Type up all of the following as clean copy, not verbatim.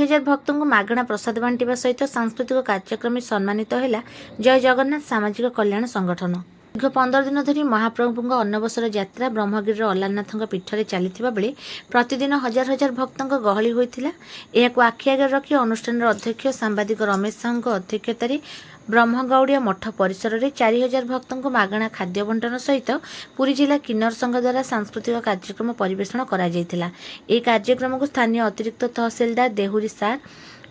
4000 भक्त को मागणा प्रसाद बांटा सहित सांस्कृतिक कार्यक्रम सम्मानित है जय जगन्नाथ सामाजिक कल्याण संगठन। दीर्घ 15 दिन धरी महाप्रभु अन्नबसर यात्रा ब्रह्मगिरी अलारनाथ पीठ में चलता बेले प्रतिदिन हजार हजार भक्त गहली होता। यह आखि आगे रखी अनुष्ठान अध्यक्ष सांबादिक रमेश साहू अध्यक्षतार ब्रह्मगौड़िया मठ परिसर में 4000 भक्त को मागणा खाद्य बंटन सहित पुरी जिला किन्नर संघ द्वारा सांस्कृतिक कार्यक्रम परिवेषण करा जायतिला। यह कार्यक्रम को स्थानीय अतिरिक्त तहसीलदार देहुरी सार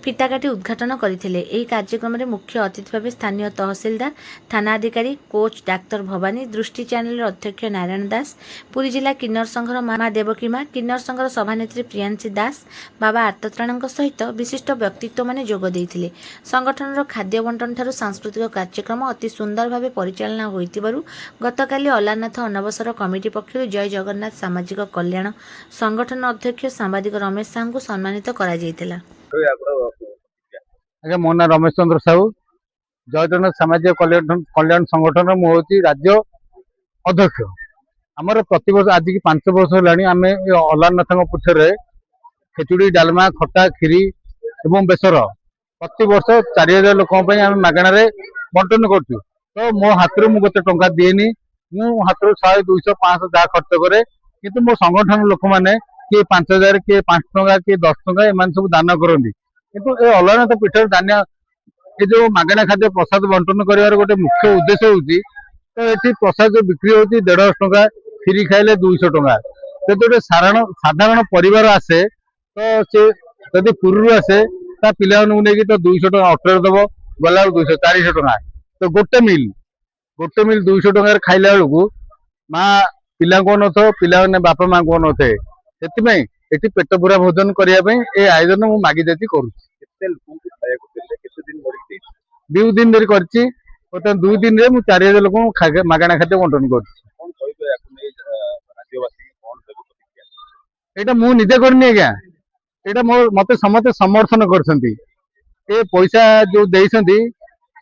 फिताकाटी उद्घाटन करते। यह कार्यक्रम में मुख्य अतिथि भाव स्थानीय तहसीलदार थाना अधिकारी कोच डाक्तर भवानी दृष्टि चैनल अध्यक्ष नारायण दास पुरी जिला किन्नर संघर माँ देवकी माँ किन्नर संघर सभानेत्री प्रियांशी दास बाबा आर्तत्राण सहित विशिष्ट व्यक्तित्व माने जोग देइथिले। संगठन खाद्य बंटन ठारू सांस्कृतिक कार्यक्रम अति सुंदर भाव परिचालना होइतिबारु गतकाली अलारनाथ अनवसर कमिटी पक्षर जय जगन्नाथ सामाजिक कल्याण संगठन अध्यक्ष सांबादिक रमेश साहू को सम्मानित करा जायतिला। आज्ञा मो ना रमेश चंद्र साहू जय जगन्नाथ सामाजिक कल्याण संगठन मुझे राज्य अध्यक्ष। आमर प्रति वर्ष आज की 5 वर्ष होलानी आमे अलारनाथ पीठ रे खेचुड़ी डालमा खटा खीरी एवं बेसर प्रति वर्ष 4000 लोक मागणार बंटन करूँ। तो मो हाथ मु गोटे टंका दिएनी मु हाथ 100 200 500 जहाँ खर्च करे किंतु मो संगठन लोक मैंने किए 5000 किए 5 टंका किए 10 टंका एम सब दान करती। किंतु ए अलारनाथ पीठ दान ये जो मागणा खाद्य प्रसाद बंटन कर गोटे मुख्य उद्देश्य होती तो ये प्रसाद जो बिक्री होती 150 टंका खीरी खाइले 200 टंका। तो गोटे साधारण परिवार आसे तो सी जदि पुरी आसे ता पिला नहीं तो 200 टंका ऑटो दब गला 200 400 टंका। तो गोटे मिल 200 टंका खाइला बेलू माँ पिला को न पिला बापा माँ को थे से पेट पूरा भोजन करने आयोजन मुझे मागी देती करुँ। 2 दिन धरी कर 2 दिन में 4000 लोक मागणा खाद्य बंटन कर मुझे करनी आज्ञा यहाँ मत समस्त समर्थन कर पैसा जो देती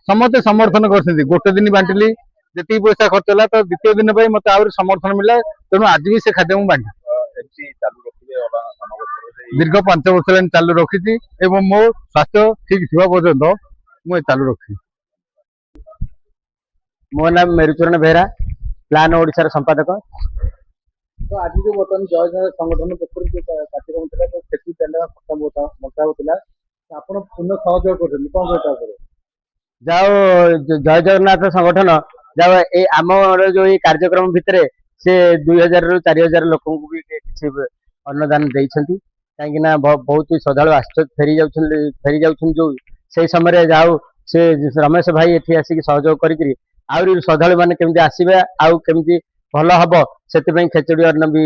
समस्त समर्थन कर गोटे दिन बांटिली जी पैसा खर्च है तो द्वितीय दिन मत आ समर्थन मिला तेणु आज भी से खाद्य मुझे बांटी दीर्घ 5 वर्ष चालू रखी मो स्वास्थ्य ठीक थी पर्यंत मुझे चालू रखी। मो नाम मेरुचरण बेहरा प्लान ओडिशार संपादक। तो आज जो बर्तमान जय जगन्नाथ संगठन पक्ष कार्यक्रम था तो खेती चलना बंटा होता आप पुनः सहयोग कर कौन कहता जाओ जय जगन्नाथ संगठन जाओ ए आम जो ये कार्यक्रम भितर से 2000 रु 4000 लोक भी किसी अन्नदान देइछंती कहीं बहुत श्रद्धा फेरी जाउछन जो से समय जाओ से रमेश भाई एठी आसिक सहयोग करी आउरी श्रद्धालु मैंने केमती आसबे आउ केमती भल हम से खेचुड़ी अन्न भी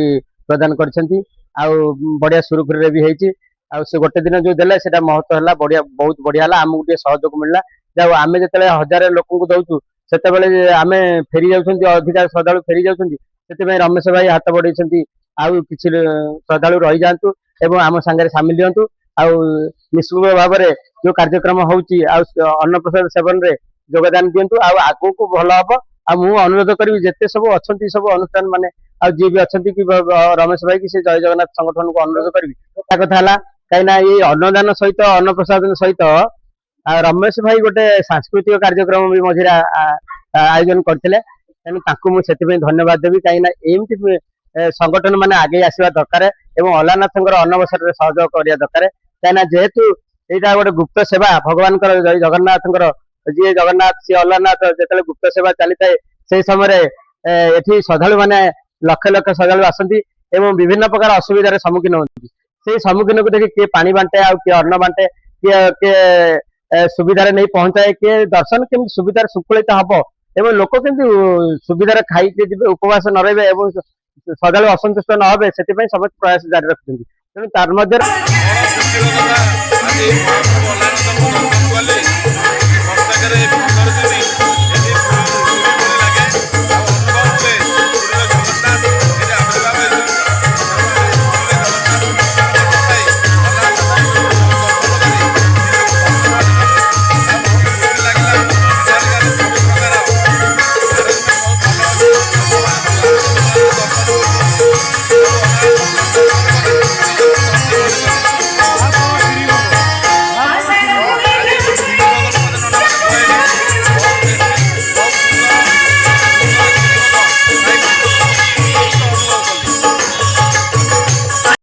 प्रदान करछंती आउ बढ़िया सुरुखुरु भी होती आ से गोटे दिन जो देला सेटा महत्व है बढ़िया बहुत बढ़िया है आमको गोटे सहयोग मिलला। जाओ आम जो 1000 लोक को दौचु से आम फेरी जाऊँ अधिका श्रद्धालु फेरी जाऊँ से रमेश भाई हाथ बढ़ाई आउ किसी श्रद्धालु रही जातु एवं आम सांगे सामिल दिंतु आउ निश्चित भाव में जो कार्यक्रम होउची अन्न प्रसाद सेवन रे योगदान दिंतु आगु को भल हम आ मु अनुरोध करी जिते सब अच्छा सब अनुष्ठान माने जी भी अच्छा कि रमेश भाई की से जय जगन्नाथ संगठन को अनुरोध करी कथा कहीं ये अन्नदान सहित अन्न प्रसाद सहित रमेश भाई गोटे सांस्कृतिक कार्यक्रम भी मझे आयोजन करते तेणु मुझे धन्यवाद देवी कहीं एमती संगठन माने आगे आसवा दरकार एवं अलारनाथ अन्नबसर सहयोग करने दरकार कहीं जेहेतु यहाँ गोटे गुप्त सेवा भगवान जय जगन्नाथ जी जगन्नाथ सी अलारनाथ जो गुप्त सेवा चली था से समय ये श्रद्धालु मैंने लक्ष लक्ष श्रद्धालु आसती एवं विभिन्न प्रकार असुविधार सम्मुखीन होती से सम्मुखीन को देखिए किए पानी बांटे आ किए अन्न बांटे किए सुविधार नहीं पहुंचाए किए दर्शन केमती सुविधार सुफलित हम एवं लोक केमती सुविधार खाई जी उपवास न रहे श्रद्धालु असंतुष्ट न हे से समस्त प्रयास जारी रखते तेणु तार